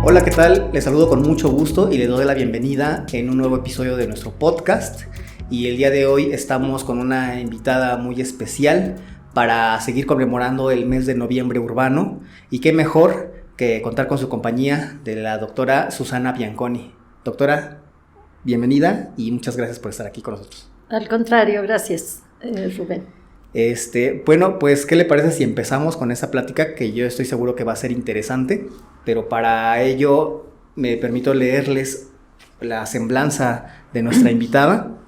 Hola, ¿qué tal? Les saludo con mucho gusto y les doy la bienvenida en un nuevo episodio de nuestro podcast. Y el día de hoy estamos con una invitada muy especial para seguir conmemorando el mes de noviembre urbano. Y qué mejor que contar con su compañía de la doctora Susana Bianconi. Doctora, bienvenida y muchas gracias por estar aquí con nosotros. Al contrario, gracias, Rubén. Bueno, pues, ¿qué le parece si empezamos con esa plática que yo estoy seguro que va a ser interesante? Pero para ello me permito leerles la semblanza de nuestra invitada.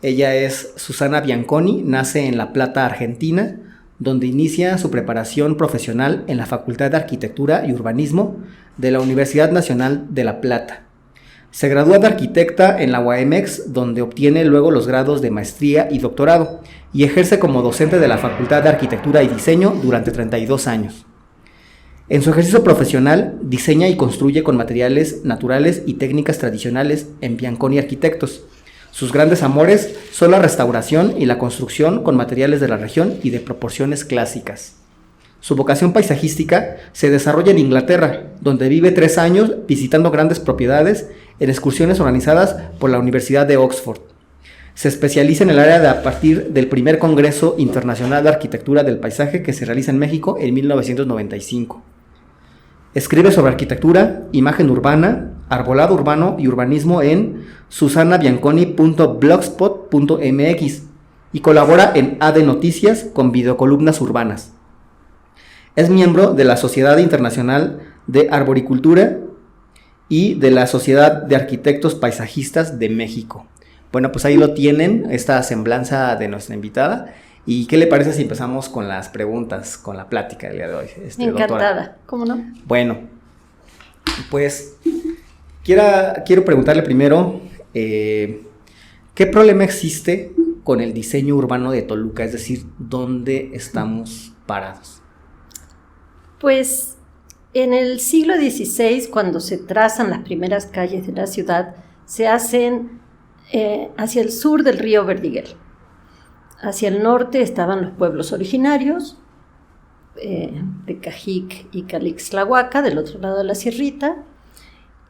Ella es Susana Bianconi, nace en La Plata, Argentina, donde inicia su preparación profesional en la Facultad de Arquitectura y Urbanismo de la Universidad Nacional de La Plata. Se gradúa de arquitecta en la UAMX, donde obtiene luego los grados de maestría y doctorado, y ejerce como docente de la Facultad de Arquitectura y Diseño durante 32 años. En su ejercicio profesional, diseña y construye con materiales naturales y técnicas tradicionales en Bianconi Arquitectos. Sus grandes amores son la restauración y la construcción con materiales de la región y de proporciones clásicas. Su vocación paisajística se desarrolla en Inglaterra, donde vive 3 años visitando grandes propiedades en excursiones organizadas por la Universidad de Oxford. Se especializa en el área a partir del primer Congreso Internacional de Arquitectura del Paisaje que se realiza en México en 1995. Escribe sobre arquitectura, imagen urbana, arbolado urbano y urbanismo en susanabianconi.blogspot.mx y colabora en AD Noticias con videocolumnas urbanas. Es miembro de la Sociedad Internacional de Arboricultura y de la Sociedad de Arquitectos Paisajistas de México. Bueno, pues ahí lo tienen, esta semblanza de nuestra invitada. ¿Y qué le parece si empezamos con las preguntas, con la plática del día de hoy? Encantada, doctora. ¿Cómo no? Bueno, pues quiero preguntarle primero, ¿qué problema existe con el diseño urbano de Toluca? Es decir, ¿dónde estamos parados? Pues en el siglo XVI, cuando se trazan las primeras calles de la ciudad, se hacen hacia el sur del río Verdiguel. Hacia el norte estaban los pueblos originarios, de Cajic y Calixtlahuaca, del otro lado de la sierrita,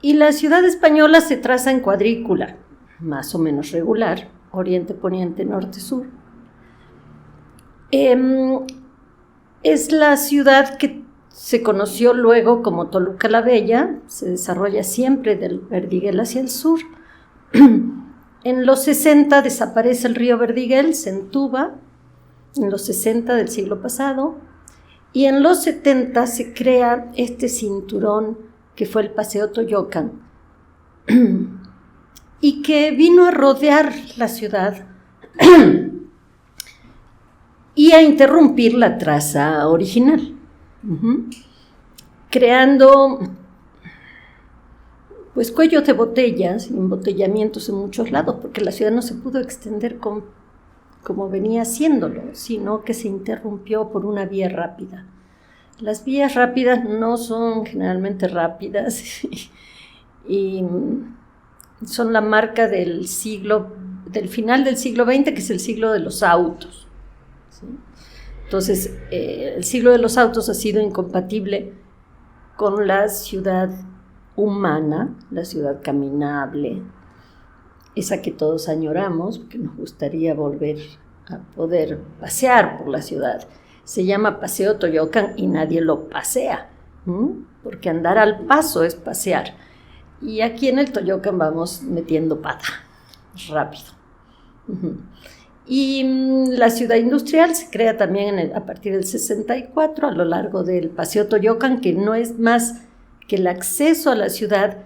y la ciudad española se traza en cuadrícula, más o menos regular, oriente, poniente, norte, sur. Es la ciudad que se conoció luego como Toluca la Bella, se desarrolla siempre del Verdiguel hacia el sur. En los 60 desaparece el río Verdiguel, se entuba, en los 60 del siglo pasado, y en los 70 se crea este cinturón que fue el Paseo Toyocan, y que vino a rodear la ciudad y a interrumpir la traza original. Creando pues cuellos de botellas y embotellamientos en muchos lados, porque la ciudad no se pudo extender como venía haciéndolo, sino que se interrumpió por una vía rápida. Las vías rápidas no son generalmente rápidas y son la marca del final del siglo XX, que es el siglo de los autos, ¿sí? Entonces, el siglo de los autos ha sido incompatible con la ciudad humana, la ciudad caminable, esa que todos añoramos, que nos gustaría volver a poder pasear por la ciudad. Se llama Paseo Toyocan y nadie lo pasea, porque andar al paso es pasear. Y aquí en el Toyocan vamos metiendo pata, rápido. Y la ciudad industrial se crea también a partir del 64 a lo largo del Paseo Toyocan, que no es más que el acceso a la ciudad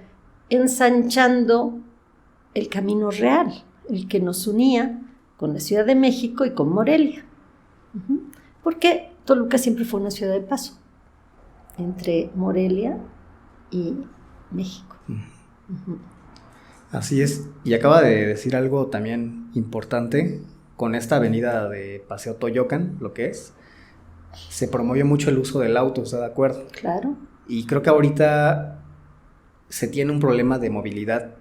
ensanchando el camino real, el que nos unía con la Ciudad de México y con Morelia. Porque Toluca siempre fue una ciudad de paso entre Morelia y México. Así es, y acaba de decir algo también importante. Con esta avenida de Paseo Toyocan, lo que es, se promueve mucho el uso del auto, ¿está de acuerdo? Claro. Y creo que ahorita se tiene un problema de movilidad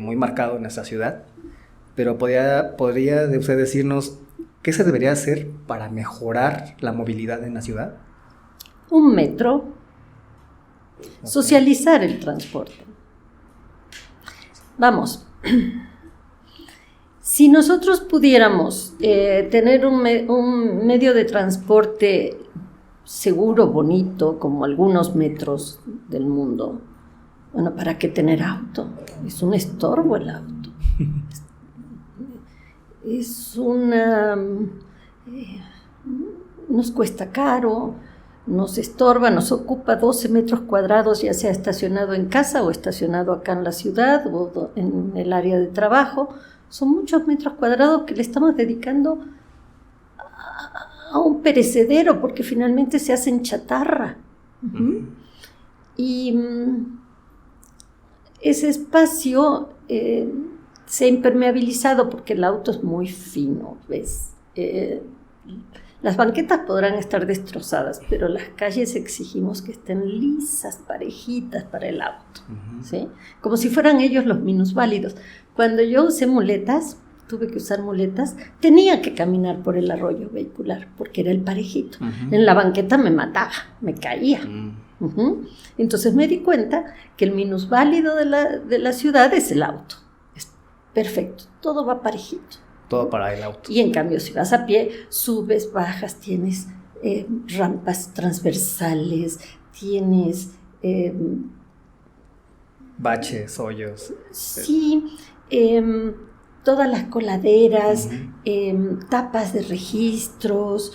muy marcado en nuestra ciudad, pero podría usted decirnos qué se debería hacer para mejorar la movilidad en la ciudad. Un metro, Socializar el transporte. Vamos, si nosotros pudiéramos tener un medio de transporte seguro, bonito, como algunos metros del mundo, bueno, ¿para qué tener auto? Es un estorbo el auto. Es nos cuesta caro, nos estorba, nos ocupa 12 metros cuadrados, ya sea estacionado en casa o estacionado acá en la ciudad o en el área de trabajo. Son muchos metros cuadrados que le estamos dedicando a un perecedero, porque finalmente se hacen chatarra. Uh-huh. Y ese espacio se ha impermeabilizado porque el auto es muy fino, ¿ves? Las banquetas podrán estar destrozadas, pero las calles exigimos que estén lisas, parejitas para el auto, uh-huh. ¿Sí? Como si fueran ellos los minusválidos. Cuando yo usé muletas, tuve que usar muletas, tenía que caminar por el arroyo vehicular, porque era el parejito. Uh-huh. En la banqueta me mataba, me caía. Uh-huh. Uh-huh. Entonces me di cuenta que el minusválido de la ciudad es el auto. Es perfecto, todo va parejito. Todo para el auto. Y en cambio, si vas a pie, subes, bajas, tienes rampas transversales, tienes baches, hoyos. Sí, todas las coladeras, uh-huh. Tapas de registros,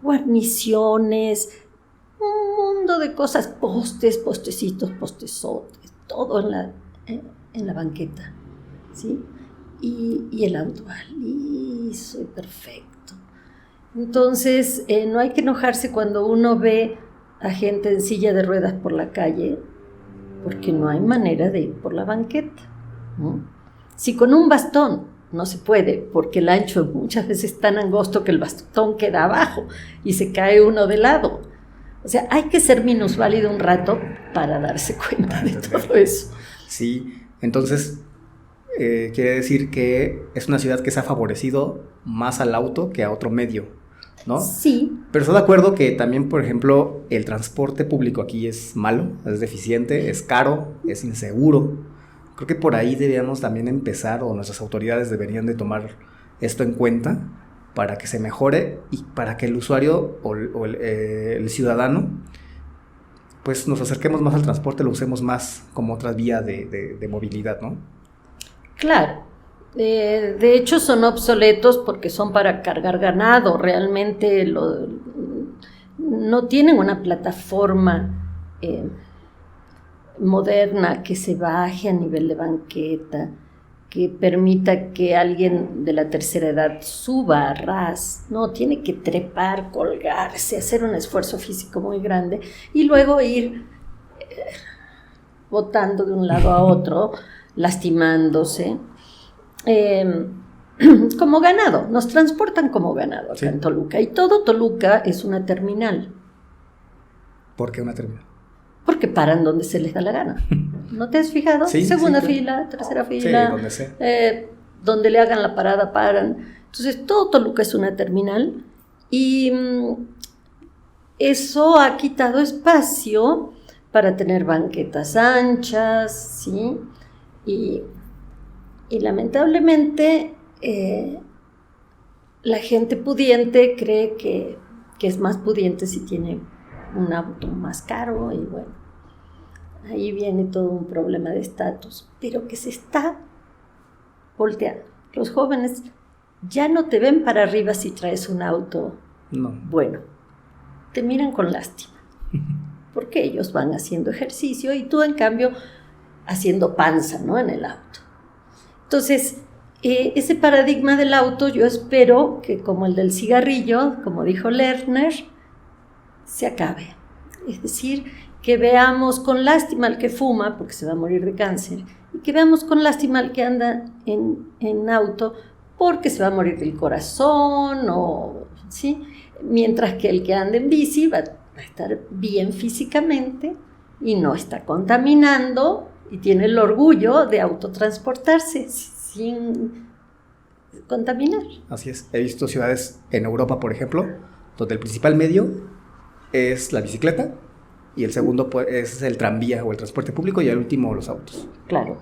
guarniciones, un mundo de cosas, postecitos, postezotes, todo en la banqueta, ¿sí? Y el auto va liso y perfecto. Entonces, no hay que enojarse cuando uno ve a gente en silla de ruedas por la calle, porque no hay manera de ir por la banqueta, ¿no? Si con un bastón no se puede, porque el ancho muchas veces es tan angosto que el bastón queda abajo y se cae uno de lado. O sea, hay que ser minusválido un rato para darse cuenta de todo eso. Sí, entonces quiere decir que es una ciudad que se ha favorecido más al auto que a otro medio, ¿no? Sí. Pero estoy de acuerdo que también, por ejemplo, el transporte público aquí es malo, es deficiente, es caro, es inseguro. Creo que por ahí deberíamos también empezar, o nuestras autoridades deberían de tomar esto en cuenta para que se mejore y para que el usuario o el ciudadano pues nos acerquemos más al transporte, lo usemos más como otra vía de movilidad, ¿no? Claro, de hecho son obsoletos porque son para cargar ganado, realmente no tienen una plataforma moderna que se baje a nivel de banqueta, que permita que alguien de la tercera edad suba a ras, no, tiene que trepar, colgarse, hacer un esfuerzo físico muy grande y luego ir botando de un lado a otro, lastimándose, como ganado, nos transportan como ganado acá, sí, en Toluca, y todo Toluca es una terminal. ¿Por qué una terminal? Porque paran donde se les da la gana. ¿No te has fijado? Sí, segunda sí, fila, tercera fila, sí, donde sea. Donde le hagan la parada paran. Entonces todo Toluca es una terminal y eso ha quitado espacio para tener banquetas anchas, ¿sí? Y lamentablemente la gente pudiente cree que es más pudiente si tiene un auto más caro, y bueno, ahí viene todo un problema de estatus, pero que se está volteando. Los jóvenes ya no te ven para arriba si traes un auto bueno, te miran con lástima, porque ellos van haciendo ejercicio y tú en cambio haciendo panza, ¿no?, en el auto. Entonces, ese paradigma del auto yo espero que, como el del cigarrillo, como dijo Lerner, se acabe. Es decir, que veamos con lástima al que fuma, porque se va a morir de cáncer, y que veamos con lástima al que anda en auto, porque se va a morir del corazón, ¿sí? Mientras que el que anda en bici va a estar bien físicamente y no está contaminando y tiene el orgullo de autotransportarse sin contaminar. Así es. He visto ciudades en Europa, por ejemplo, donde el principal medio es la bicicleta y el segundo pues, es el tranvía o el transporte público, y el último los autos. Claro.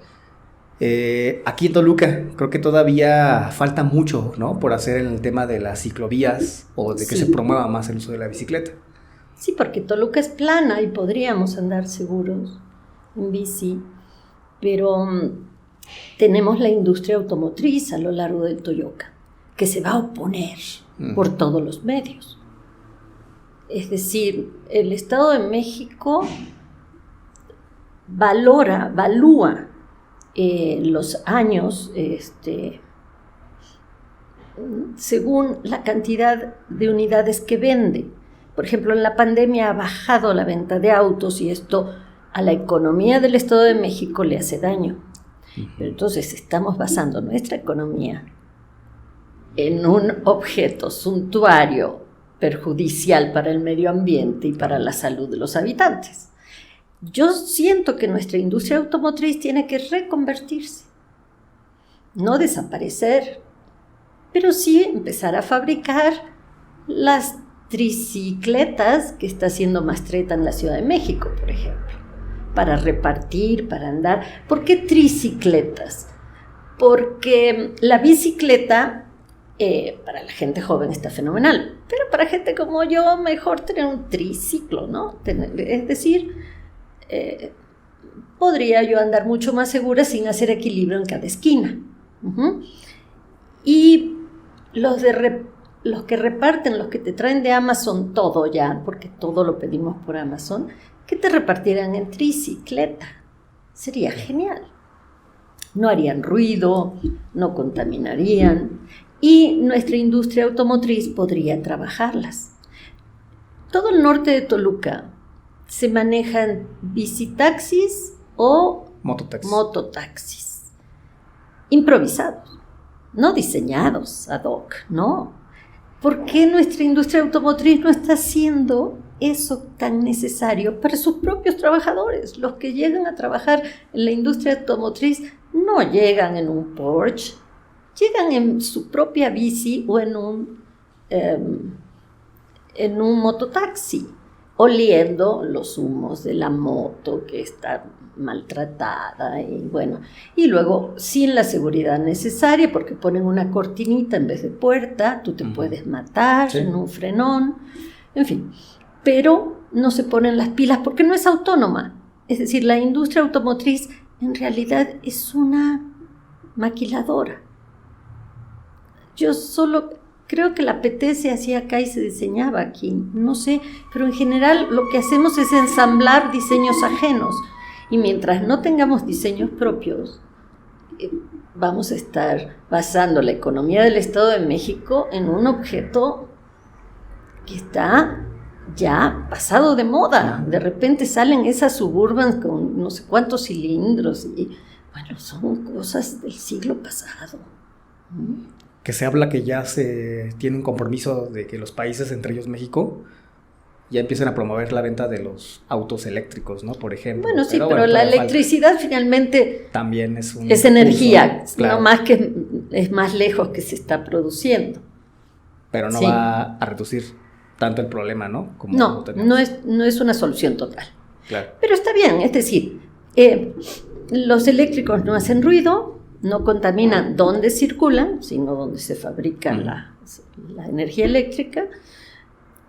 Aquí en Toluca creo que todavía falta mucho, ¿no?, por hacer en el tema de las ciclovías o de que Sí. se promueva más el uso de la bicicleta. Sí, porque Toluca es plana y podríamos andar seguros en bici, pero tenemos la industria automotriz a lo largo del Toyoca, que se va a oponer por todos los medios. Es decir, el Estado de México evalúa los años según la cantidad de unidades que vende. Por ejemplo, en la pandemia ha bajado la venta de autos y esto a la economía del Estado de México le hace daño. Pero entonces estamos basando nuestra economía en un objeto suntuario perjudicial para el medio ambiente y para la salud de los habitantes. Yo siento que nuestra industria automotriz tiene que reconvertirse, no desaparecer, pero sí empezar a fabricar las tricicletas que está haciendo Mastreta en la Ciudad de México, por ejemplo, para repartir, para andar. ¿Por qué tricicletas? Porque la bicicleta para la gente joven está fenomenal, pero para gente como yo mejor tener un triciclo, ¿no? Es decir, podría yo andar mucho más segura sin hacer equilibrio en cada esquina. Y los que reparten, los que te traen de Amazon todo ya, porque todo lo pedimos por Amazon, que te repartieran en tricicleta. Sería genial. No harían ruido, no contaminarían, y nuestra industria automotriz podría trabajarlas. Todo el norte de Toluca se manejan bicitaxis o mototaxis improvisados, no diseñados ad hoc, no. ¿Por qué nuestra industria automotriz no está haciendo eso tan necesario para sus propios trabajadores? Los que llegan a trabajar en la industria automotriz no llegan en un Porsche, llegan en su propia bici o en un mototaxi, oliendo los humos de la moto que está maltratada y luego sin la seguridad necesaria, porque ponen una cortinita en vez de puerta, tú te puedes matar en un frenón, en fin, pero no se ponen las pilas porque no es autónoma. Es decir, la industria automotriz en realidad es una maquiladora. Yo solo creo que la PT se hacía acá y se diseñaba aquí, no sé, pero en general lo que hacemos es ensamblar diseños ajenos. Y mientras no tengamos diseños propios, vamos a estar basando la economía del Estado de México en un objeto que está ya pasado de moda. De repente salen esas Suburbans con no sé cuántos cilindros y bueno, son cosas del siglo pasado. Que se habla que ya se tiene un compromiso de que los países, entre ellos México, ya empiezan a promover la venta de los autos eléctricos, ¿no? Por ejemplo. Bueno, sí, pero la electricidad finalmente también es energía, uso, claro. No más que es más lejos que se está produciendo. Pero no va a reducir tanto el problema, ¿no? Como no es una solución total. Claro. Pero está bien, es decir, los eléctricos no hacen ruido, no contaminan donde circulan, sino donde se fabrica la energía eléctrica,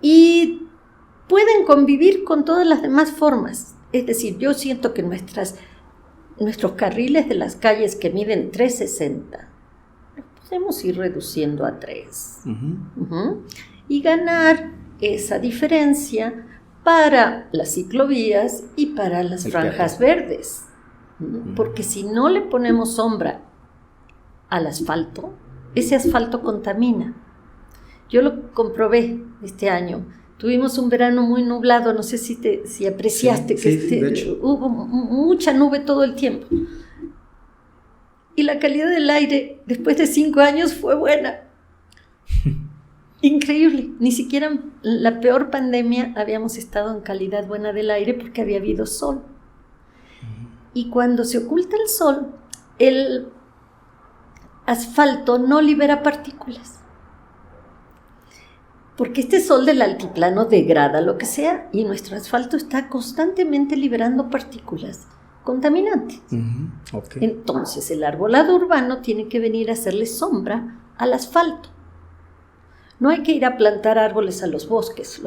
y pueden convivir con todas las demás formas. Es decir, yo siento que nuestros carriles de las calles que miden 3.60, los podemos ir reduciendo a 3. Y ganar esa diferencia para las ciclovías y para las franjas verdes. Porque si no le ponemos sombra al asfalto, ese asfalto contamina. Yo lo comprobé este año. Tuvimos un verano muy nublado, no sé si apreciaste que hubo mucha nube todo el tiempo. Y la calidad del aire después de 5 años fue buena. Increíble. Ni siquiera en la peor pandemia habíamos estado en calidad buena del aire porque había habido sol. Y cuando se oculta el sol, el asfalto no libera partículas. Porque este sol del altiplano degrada lo que sea y nuestro asfalto está constantemente liberando partículas contaminantes. Okay. Entonces el arbolado urbano tiene que venir a hacerle sombra al asfalto. No hay que ir a plantar árboles a los bosques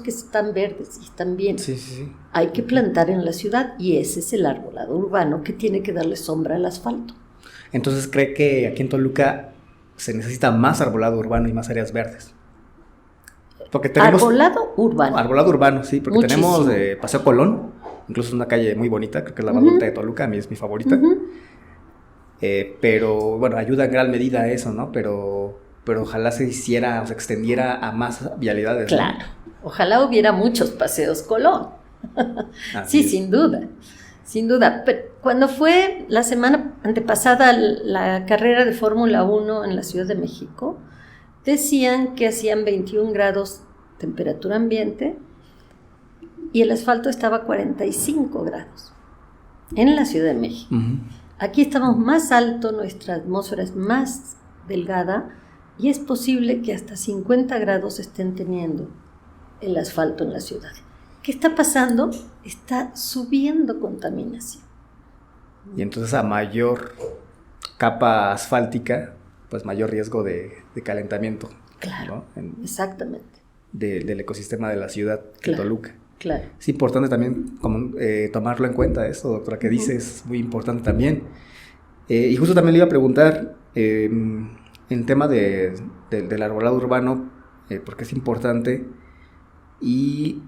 están verdes y están bien. Sí. Hay que plantar en la ciudad y ese es el arbolado urbano que tiene que darle sombra al asfalto. Entonces, ¿cree que aquí en Toluca se necesita más arbolado urbano y más áreas verdes? Porque tenemos... Arbolado urbano. Arbolado urbano, sí, porque Muchísimo. tenemos Paseo Colón, incluso una calle muy bonita, creo que es la más bonita de Toluca, a mí es mi favorita. Pero, bueno, ayuda en gran medida a eso, ¿no? Pero ojalá se hiciera o se extendiera a más vialidades. Claro, ¿no? Ojalá hubiera muchos paseos Colón. Sí, sin duda. Pero cuando fue la semana antepasada la carrera de Fórmula 1 en la Ciudad de México, decían que hacían 21 grados temperatura ambiente y el asfalto estaba a 45 grados en la Ciudad de México. Aquí estamos más alto, nuestra atmósfera es más delgada y es posible que hasta 50 grados estén teniendo el asfalto en la ciudad. ¿Qué está pasando? Está subiendo contaminación. Y entonces a mayor capa asfáltica, pues mayor riesgo de calentamiento. Claro, ¿no? Exactamente. Del ecosistema de la ciudad de Toluca. Claro. Es importante también tomarlo en cuenta eso, doctora, que dice, es muy importante también. Y justo también le iba a preguntar, en tema del arbolado urbano, porque es importante, y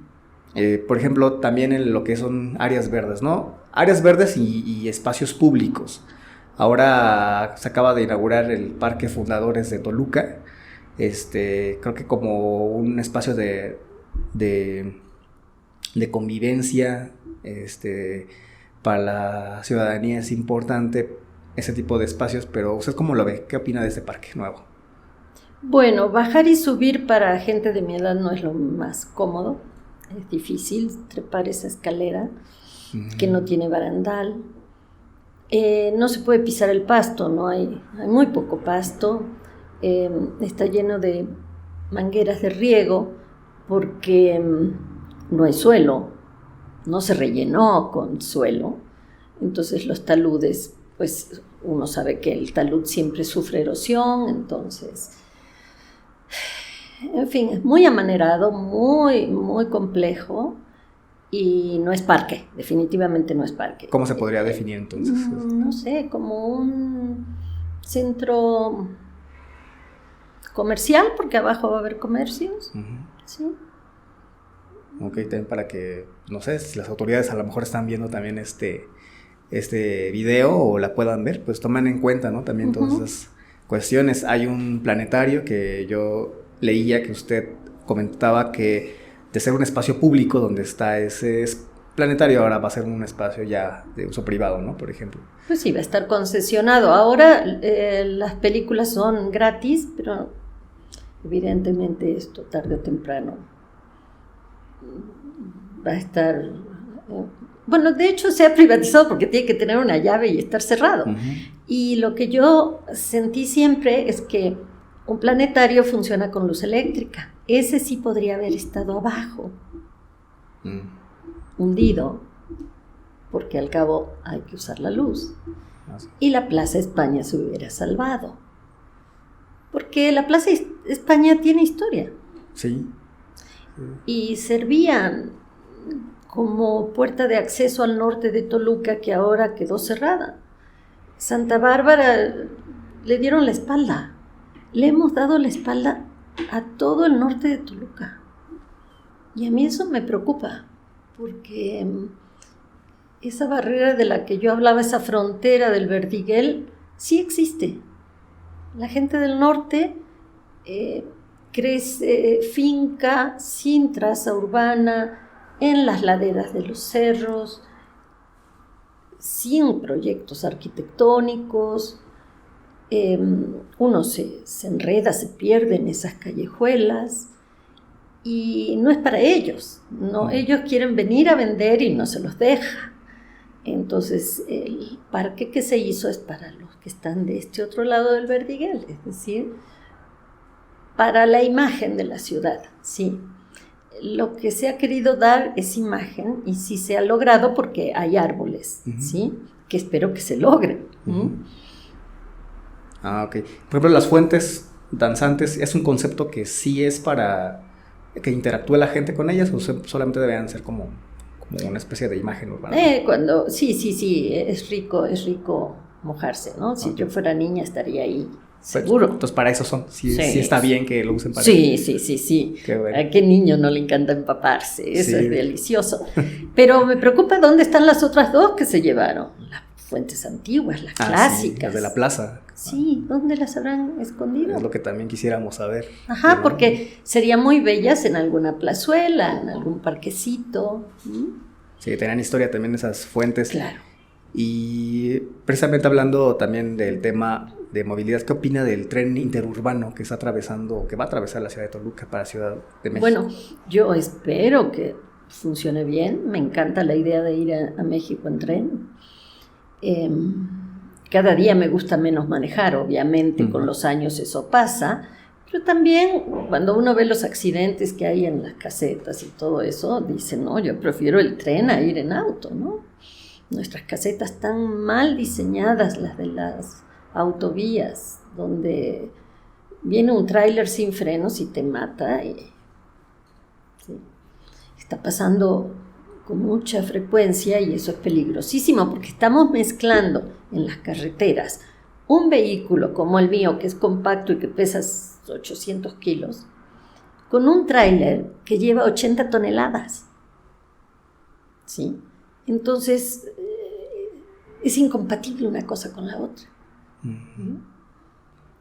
por ejemplo también en lo que son áreas verdes, ¿no? Áreas verdes y espacios públicos. Ahora se acaba de inaugurar el Parque Fundadores de Toluca, creo que como un espacio de convivencia, para la ciudadanía es importante ese tipo de espacios, pero ¿usted cómo lo ve? ¿Qué opina de este parque nuevo? Bueno, bajar y subir para gente de mi edad no es lo más cómodo, es difícil trepar esa escalera que no tiene barandal, no se puede pisar el pasto, no hay muy poco pasto, está lleno de mangueras de riego porque no hay suelo, no se rellenó con suelo, entonces los taludes, pues uno sabe que el talud siempre sufre erosión, entonces, en fin, es muy amanerado, muy, muy complejo y no es parque, definitivamente no es parque. ¿Cómo se podría definir entonces? No sé, como un centro comercial, porque abajo va a haber comercios, sí. Ok, también para que, no sé, si las autoridades a lo mejor están viendo también este video o la puedan ver, pues tomen en cuenta, ¿no? También todas esas cuestiones. Hay un planetario que yo leía que usted comentaba que de ser un espacio público donde está ese planetario, ahora va a ser un espacio ya de uso privado, ¿no? Por ejemplo. Pues sí, va a estar concesionado. Ahora las películas son gratis, pero evidentemente esto tarde o temprano va a estar... Bueno, de hecho se ha privatizado porque tiene que tener una llave y estar cerrado. Y lo que yo sentí siempre es que un planetario funciona con luz eléctrica. Ese sí podría haber estado abajo, hundido, porque al cabo hay que usar la luz. Y la Plaza España se hubiera salvado. Porque la Plaza España tiene historia. Sí. Y servían como puerta de acceso al norte de Toluca, que ahora quedó cerrada. Santa Bárbara le dieron la espalda. Le hemos dado la espalda a todo el norte de Toluca. Y a mí eso me preocupa, porque esa barrera de la que yo hablaba, esa frontera del Verdiguel, sí existe. La gente del norte crece, finca sin traza urbana, en las laderas de los cerros, sin proyectos arquitectónicos. Uno se enreda, se pierde en esas callejuelas y no es para ellos, ¿no? Ellos quieren venir a vender y no se los deja. Entonces el parque que se hizo es para los que están de este otro lado del Verdiguel, es decir, para la imagen de la ciudad, sí. Lo que se ha querido dar es imagen y sí se ha logrado porque hay árboles, ¿sí? Que espero que se logren. Ah, ok. Por ejemplo, las fuentes danzantes, ¿es un concepto que sí es para que interactúe la gente con ellas o solamente deberían ser como una especie de imagen urbana? Sí, es rico mojarse, ¿no? Si yo fuera niña estaría ahí. Seguro. Entonces para eso son, sí está bien que lo usen para sí, eso. Sí. Qué bueno. ¿A qué niño no le encanta empaparse? Eso es delicioso. Pero me preocupa dónde están las otras dos que se llevaron. Las fuentes antiguas, las clásicas. Sí, las de la plaza. Sí, ¿dónde las habrán escondido? Es lo que también quisiéramos saber. Ajá, porque serían muy bellas en alguna plazuela, en algún parquecito. Sí, tenían historia también esas fuentes. Claro. Y precisamente hablando también del tema de movilidad, ¿qué opina del tren interurbano que va a atravesar la ciudad de Toluca para Ciudad de México? Bueno, yo espero que funcione bien. Me encanta la idea de ir a México en tren. Cada día me gusta menos manejar, obviamente, con los años eso pasa, pero también cuando uno ve los accidentes que hay en las casetas y todo eso, dice, no, yo prefiero el tren a ir en auto, ¿no? Nuestras casetas están mal diseñadas, las de las autovías, donde viene un tráiler sin frenos y te mata. Y, sí, está pasando con mucha frecuencia y eso es peligrosísimo porque estamos mezclando en las carreteras un vehículo como el mío, que es compacto y que pesa 800 kilos, con un tráiler que lleva 80 toneladas. ¿Sí? Entonces, es incompatible una cosa con la otra.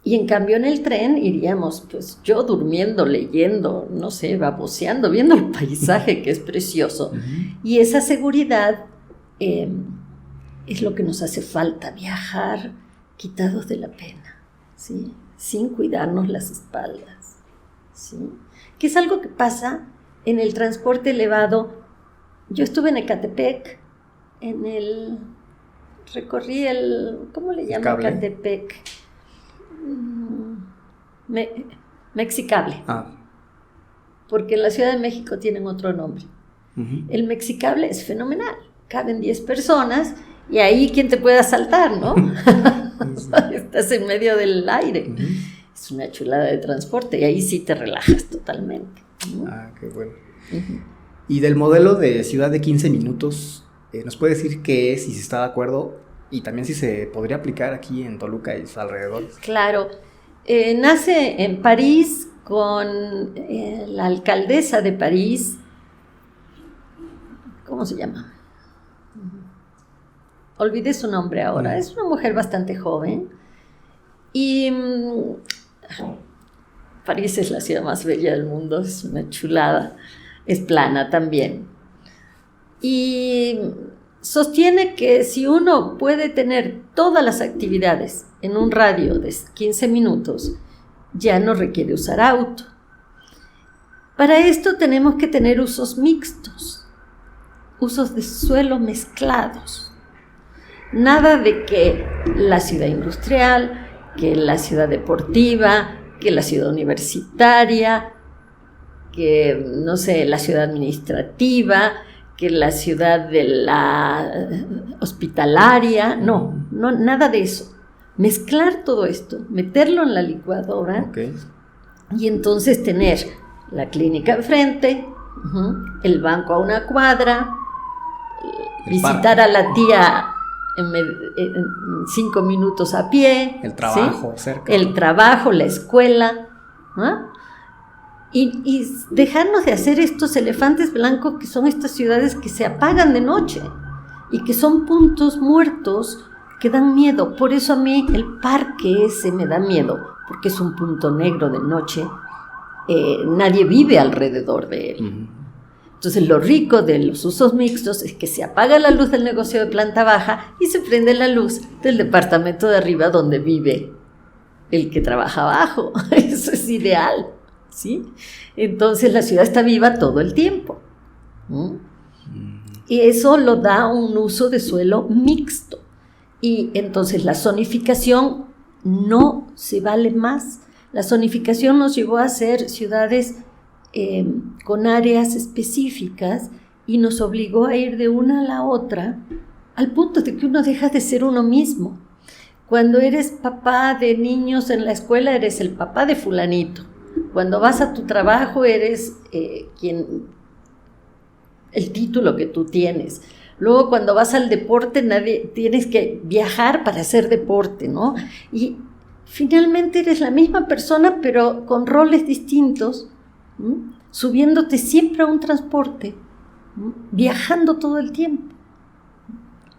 Y en cambio en el tren iríamos, pues yo durmiendo, leyendo, no sé, baboseando, viendo el paisaje que es precioso. Y esa seguridad es lo que nos hace falta, viajar quitados de la pena, ¿sí? Sin cuidarnos las espaldas, ¿sí? Que es algo que pasa en el transporte elevado. Yo estuve en Ecatepec, recorrí ¿cómo le llaman Ecatepec? Mexicable. Porque en la Ciudad de México tienen otro nombre. El Mexicable es fenomenal. Caben 10 personas y ahí quien te puede asaltar, ¿no? Estás en medio del aire. Es una chulada de transporte y ahí sí te relajas totalmente. Qué bueno. Y del modelo de ciudad de 15 minutos, ¿nos puede decir qué es y si está de acuerdo? Y también si se podría aplicar aquí en Toluca y sus alrededores. Claro. Nace en París con la alcaldesa de París. ¿Cómo se llama? Olvidé su nombre ahora. Es una mujer bastante joven. Y París es la ciudad más bella del mundo. Es una chulada. Es plana también. Y sostiene que si uno puede tener todas las actividades en un radio de 15 minutos, ya no requiere usar auto. Para esto tenemos que tener usos mixtos, usos de suelo mezclados. Nada de que la ciudad industrial, que la ciudad deportiva, que la ciudad universitaria, que, no sé, la ciudad administrativa, que la ciudad de la hospitalaria, no, nada de eso. Mezclar todo esto, meterlo en la licuadora y entonces tener la clínica enfrente, el banco a una cuadra, visitar a la tía en 5 minutos a pie. El trabajo cerca. El trabajo, la escuela, ¿no? Y dejarnos de hacer estos elefantes blancos que son estas ciudades que se apagan de noche y que son puntos muertos que dan miedo. Por eso a mí el parque ese me da miedo, porque es un punto negro de noche. Nadie vive alrededor de él. Entonces lo rico de los usos mixtos es que se apaga la luz del negocio de planta baja y se prende la luz del departamento de arriba donde vive el que trabaja abajo. Eso es ideal, ¿sí? Entonces la ciudad está viva todo el tiempo. Y eso lo da un uso de suelo mixto. Y entonces la zonificación no se vale más. La zonificación nos llevó a ser ciudades con áreas específicas y nos obligó a ir de una a la otra al punto de que uno deja de ser uno mismo. Cuando eres papá de niños en la escuela, eres el papá de fulanito. Cuando vas a tu trabajo, eres el título que tú tienes. Luego, cuando vas al deporte, tienes que viajar para hacer deporte, ¿no? Y finalmente eres la misma persona, pero con roles distintos, subiéndote siempre a un transporte, viajando todo el tiempo.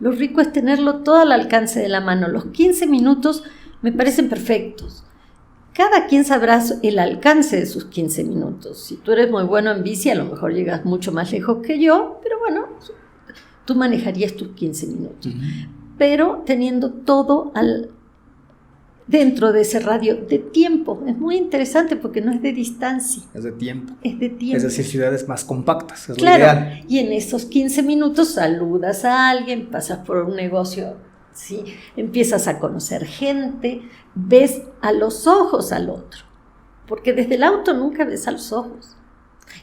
Lo rico es tenerlo todo al alcance de la mano. Los 15 minutos me parecen perfectos. Cada quien sabrá el alcance de sus 15 minutos. Si tú eres muy bueno en bici, a lo mejor llegas mucho más lejos que yo, pero bueno, tú manejarías tus 15 minutos. Pero teniendo todo dentro de ese radio de tiempo. Es muy interesante porque no es de distancia. Es de tiempo. Es de tiempo. Es decir, ciudades más compactas, es claro, lo ideal. Y en esos 15 minutos saludas a alguien, pasas por un negocio, ¿sí? Empiezas a conocer gente, ves a los ojos al otro. Porque desde el auto nunca ves a los ojos.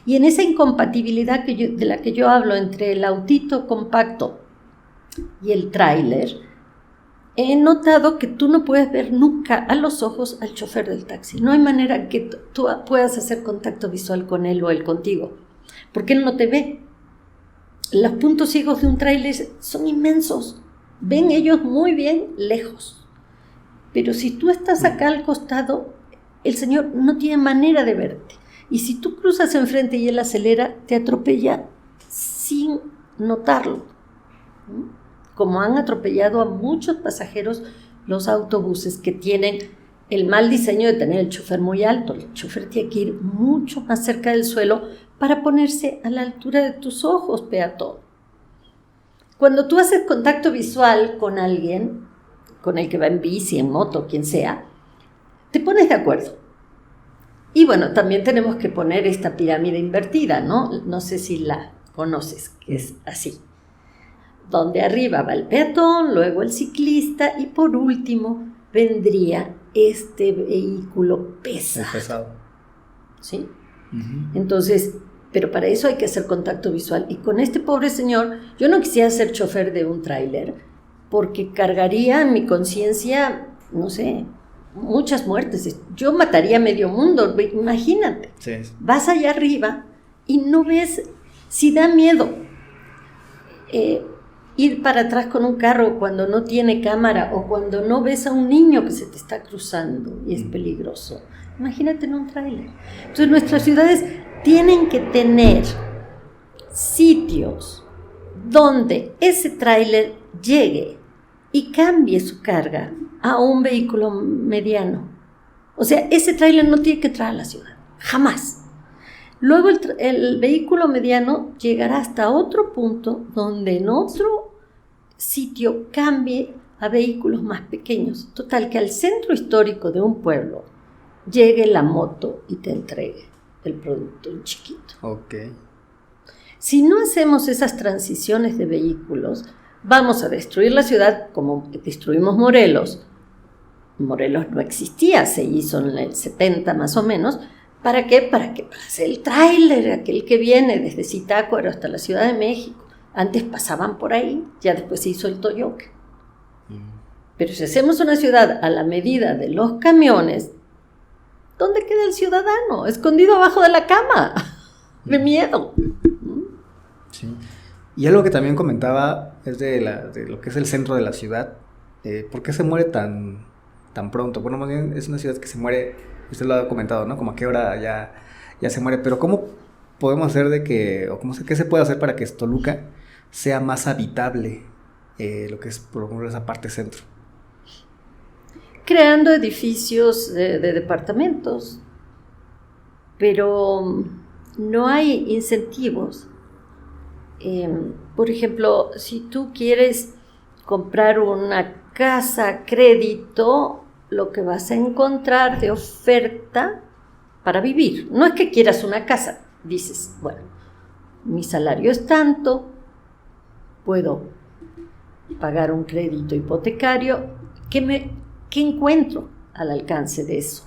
Y en esa incompatibilidad de la que yo hablo entre el autito compacto y el tráiler, he notado que tú no puedes ver nunca a los ojos al chofer del taxi. No hay manera que tú puedas hacer contacto visual con él o él contigo, porque él no te ve. Los puntos ciegos de un tráiler son inmensos. Ven ellos muy bien lejos. Pero si tú estás acá al costado, el señor no tiene manera de verte. Y si tú cruzas enfrente y él acelera, te atropella sin notarlo. Como han atropellado a muchos pasajeros los autobuses que tienen el mal diseño de tener el chofer muy alto. El chofer tiene que ir mucho más cerca del suelo para ponerse a la altura de tus ojos, peatón. Cuando tú haces contacto visual con alguien, con el que va en bici, en moto, quien sea, te pones de acuerdo. Y bueno, también tenemos que poner esta pirámide invertida, ¿no? No sé si la conoces, que es así. Donde arriba va el peatón, luego el ciclista y por último vendría este vehículo pesado. ¿Sí? Entonces, pero para eso hay que hacer contacto visual. Y con este pobre señor, yo no quisiera ser chofer de un tráiler porque cargaría en mi conciencia, no sé, muchas muertes. Yo mataría a medio mundo, imagínate. Sí. Vas allá arriba y no ves, si da miedo. Ir para atrás con un carro cuando no tiene cámara o cuando no ves a un niño que se te está cruzando y es peligroso. Imagínate en un tráiler. Entonces nuestras ciudades tienen que tener sitios donde ese tráiler llegue y cambie su carga a un vehículo mediano. O sea, ese tráiler no tiene que entrar a la ciudad, jamás. Luego el vehículo mediano llegará hasta otro punto donde en otro sitio cambie a vehículos más pequeños. Total, que al centro histórico de un pueblo llegue la moto y te entregue el producto en chiquito. Okay. Si no hacemos esas transiciones de vehículos, vamos a destruir la ciudad como destruimos Morelos. Morelos no existía, se hizo en el 70 más o menos. ¿Para qué? Para que pase el tráiler, aquel que viene desde Zitácuaro hasta la Ciudad de México. Antes pasaban por ahí, ya después se hizo el Toyoque. Pero si hacemos una ciudad a la medida de los camiones, ¿dónde queda el ciudadano? Escondido abajo de la cama, de miedo. Sí. Y algo que también comentaba es de lo que es el centro de la ciudad. ¿Por qué se muere tan pronto? Bueno, más bien es una ciudad que se muere, usted lo ha comentado, ¿no? Como a qué hora ya se muere. Pero ¿cómo podemos hacer qué se puede hacer para que Toluca sea más habitable, lo que es, por ejemplo, esa parte centro? Creando edificios de departamentos, pero no hay incentivos. Por ejemplo, si tú quieres comprar una casa a crédito, lo que vas a encontrar de oferta para vivir, no es que quieras una casa, dices, bueno, mi salario es tanto, puedo pagar un crédito hipotecario, ¿qué encuentro al alcance de eso?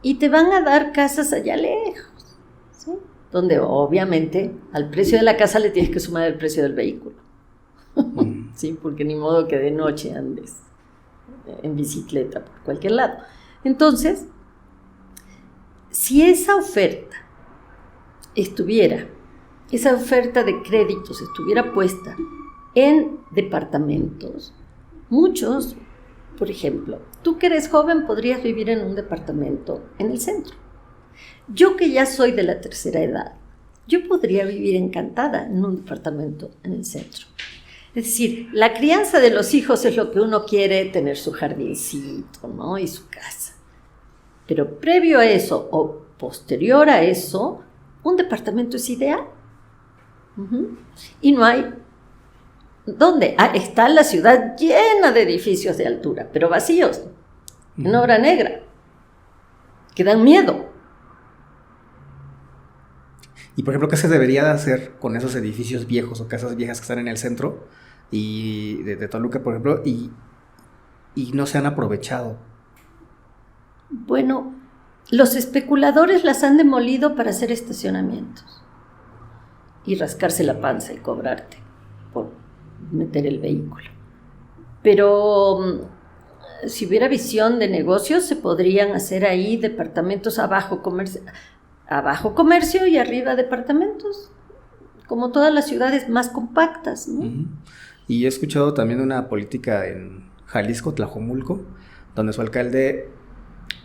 y te van a dar casas allá lejos, ¿sí? Donde obviamente al precio de la casa le tienes que sumar el precio del vehículo. Sí, porque ni modo que de noche andes en bicicleta por cualquier lado. Entonces, si esa oferta de créditos estuviera puesta en departamentos, muchos, por ejemplo, tú que eres joven podrías vivir en un departamento en el centro. Yo que ya soy de la tercera edad, yo podría vivir encantada en un departamento en el centro. Es decir, la crianza de los hijos es lo que uno quiere, tener su jardincito, ¿no? Y su casa. Pero previo a eso o posterior a eso, un departamento es ideal. Y no hay... ¿Dónde? Está la ciudad llena de edificios de altura, pero vacíos, en obra negra, que dan miedo. Y por ejemplo, ¿qué se debería de hacer con esos edificios viejos o casas viejas que están en el centro y de Toluca, por ejemplo, y no se han aprovechado? Bueno, los especuladores las han demolido para hacer estacionamientos y rascarse la panza y cobrarte por meter el vehículo. Pero si hubiera visión de negocios, se podrían hacer ahí departamentos abajo comercio y arriba departamentos, como todas las ciudades más compactas, ¿no? Y he escuchado también una política en Jalisco, Tlajomulco, donde su alcalde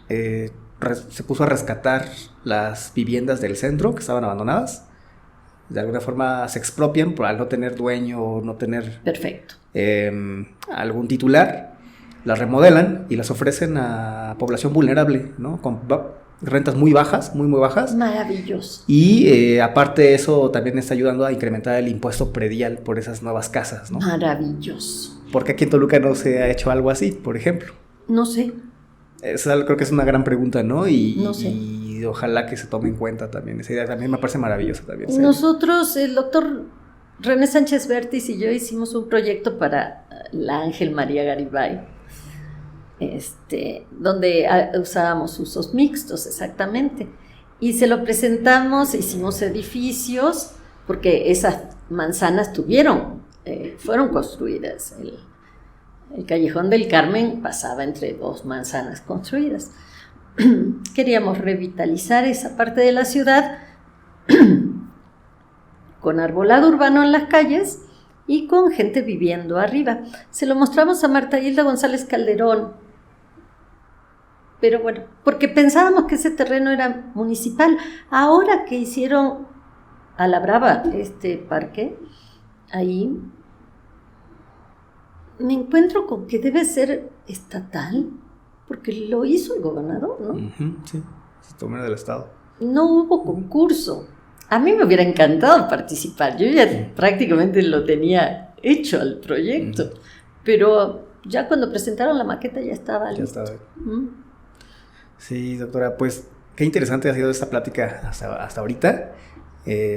se puso a rescatar las viviendas del centro que estaban abandonadas. De alguna forma se expropian por al no tener dueño o no tener algún titular, las remodelan y las ofrecen a población vulnerable, ¿no? Con rentas muy bajas, muy bajas. Maravilloso. Y aparte eso también está ayudando a incrementar el impuesto predial por esas nuevas casas, ¿no? Maravilloso. ¿Por qué aquí en Toluca no se ha hecho algo así, por ejemplo? No sé. Creo que es una gran pregunta, ¿no? No sé. Y ojalá que se tome en cuenta también. Esa idea también me parece maravillosa también. ¿Sí? Nosotros, el doctor René Sánchez Vértiz y yo hicimos un proyecto para la Ángel María Garibay, donde usábamos usos mixtos, exactamente. Y se lo presentamos, hicimos edificios, porque esas manzanas fueron construidas. El Callejón del Carmen pasaba entre dos manzanas construidas. Queríamos revitalizar esa parte de la ciudad con arbolado urbano en las calles y con gente viviendo arriba. Se lo mostramos a Marta Hilda González Calderón, pero bueno, porque pensábamos que ese terreno era municipal. Ahora que hicieron a la brava este parque, ahí me encuentro con que debe ser estatal, porque lo hizo el gobernador, ¿no? Sí, se tomó del estado. No hubo concurso. A mí me hubiera encantado participar. Yo ya prácticamente lo tenía hecho al proyecto, pero ya cuando presentaron la maqueta ya estaba listo. Sí, doctora, pues qué interesante ha sido esta plática hasta ahorita.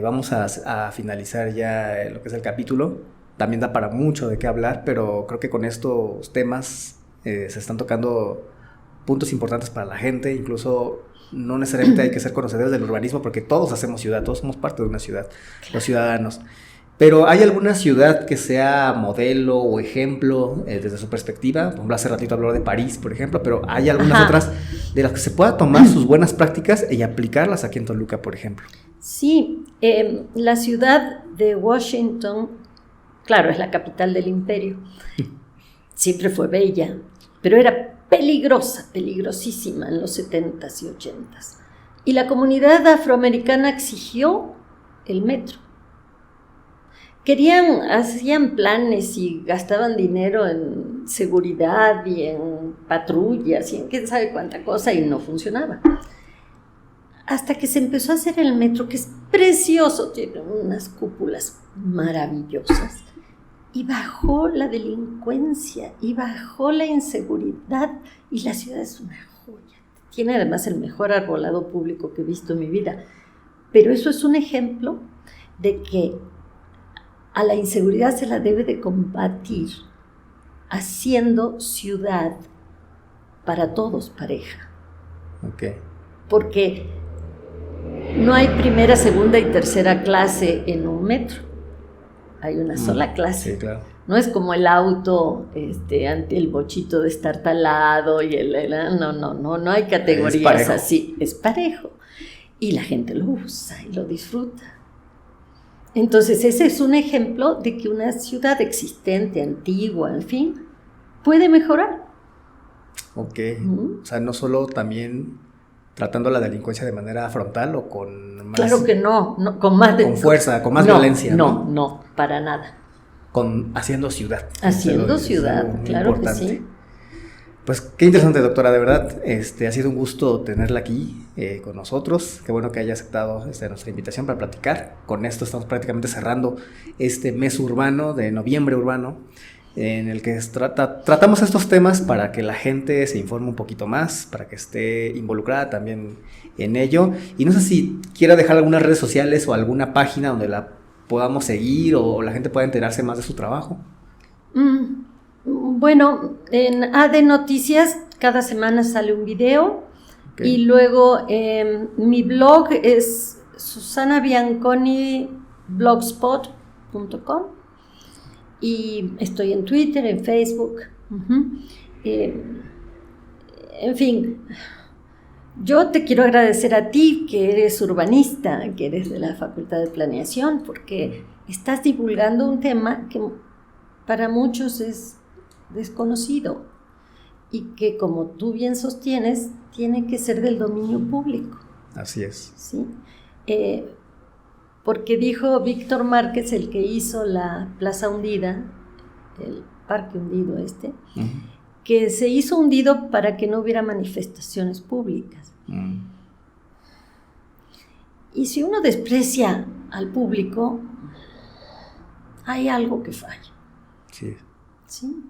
Vamos a finalizar ya lo que es el capítulo. También da para mucho de qué hablar, pero creo que con estos temas se están tocando puntos importantes para la gente. Incluso no necesariamente hay que ser conocedores del urbanismo, porque todos hacemos ciudad, todos somos parte de una ciudad, los ciudadanos. Pero ¿hay alguna ciudad que sea modelo o ejemplo desde su perspectiva? Por ejemplo, hace ratito habló de París, por ejemplo, pero ¿hay algunas otras de las que se pueda tomar sus buenas prácticas y aplicarlas aquí en Toluca, por ejemplo? Sí, la ciudad de Washington, claro, es la capital del imperio. Siempre fue bella, pero era peligrosa, peligrosísima en los 70s y 80s. Y la comunidad afroamericana exigió el metro. Hacían planes y gastaban dinero en seguridad y en patrullas y en quién sabe cuánta cosa y no funcionaba. Hasta que se empezó a hacer el metro, que es precioso, tiene unas cúpulas maravillosas. Y bajó la delincuencia, y bajó la inseguridad, y la ciudad es una joya. Tiene además el mejor arbolado público que he visto en mi vida. Pero eso es un ejemplo de que a la inseguridad se la debe de combatir haciendo ciudad para todos pareja. Ok. porque no hay primera, segunda y tercera clase en un metro. Hay una sola clase. Sí, claro. No es como el auto ante el bochito de estar talado y no hay categorías así. Es parejo. Y la gente lo usa y lo disfruta. Entonces, ese es un ejemplo de que una ciudad existente, antigua, en fin, puede mejorar. Ok. O sea, no solo también tratando la delincuencia de manera frontal o con más... Claro que no con fuerza, con más violencia. No, para nada. Haciendo ciudad. Haciendo ciudad, claro importante. Que sí. Pues qué interesante, doctora, de verdad, ha sido un gusto tenerla aquí con nosotros. Qué bueno que haya aceptado nuestra invitación para platicar. Con esto estamos prácticamente cerrando este mes urbano, de noviembre urbano, en el que tratamos estos temas para que la gente se informe un poquito más, para que esté involucrada también en ello. Y no sé si quiera dejar algunas redes sociales o alguna página donde la podamos seguir o la gente pueda enterarse más de su trabajo. Bueno, en AD Noticias cada semana sale un video. Okay. Y luego mi blog es susanabianconiblogspot.com y estoy en Twitter, en Facebook. En fin, yo te quiero agradecer a ti, que eres urbanista, que eres de la Facultad de Planeación, porque estás divulgando un tema que para muchos es desconocido y que, como tú bien sostienes, tiene que ser del dominio público. Así es. ¿Sí? Porque dijo Víctor Márquez, el que hizo la Plaza Hundida, el Parque Hundido que se hizo hundido para que no hubiera manifestaciones públicas. Y si uno desprecia al público, hay algo que falla. Sí. ¿Sí?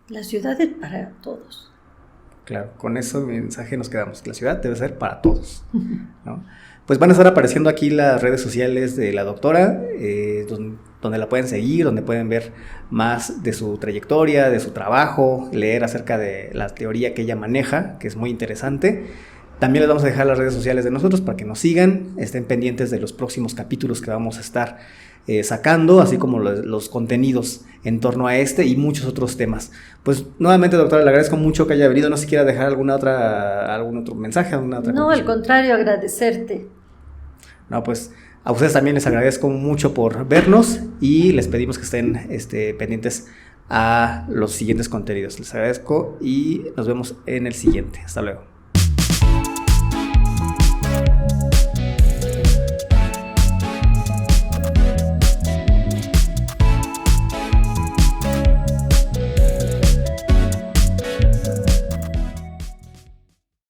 La ciudad es para todos. Claro, con ese mensaje nos quedamos. La ciudad debe ser para todos, ¿no? Pues van a estar apareciendo aquí las redes sociales de la doctora, donde la pueden seguir, donde pueden ver más de su trayectoria, de su trabajo, leer acerca de la teoría que ella maneja, que es muy interesante. También les vamos a dejar las redes sociales de nosotros para que nos sigan, estén pendientes de los próximos capítulos que vamos a estar sacando, así como los contenidos en torno a y muchos otros temas. Pues nuevamente, doctora, le agradezco mucho que haya venido. No sé si quiera dejar algún otro mensaje, alguna otra No, al contrario, agradecerte. No, pues a ustedes también les agradezco mucho por vernos y les pedimos que estén pendientes a los siguientes contenidos. Les agradezco y nos vemos en el siguiente. Hasta luego.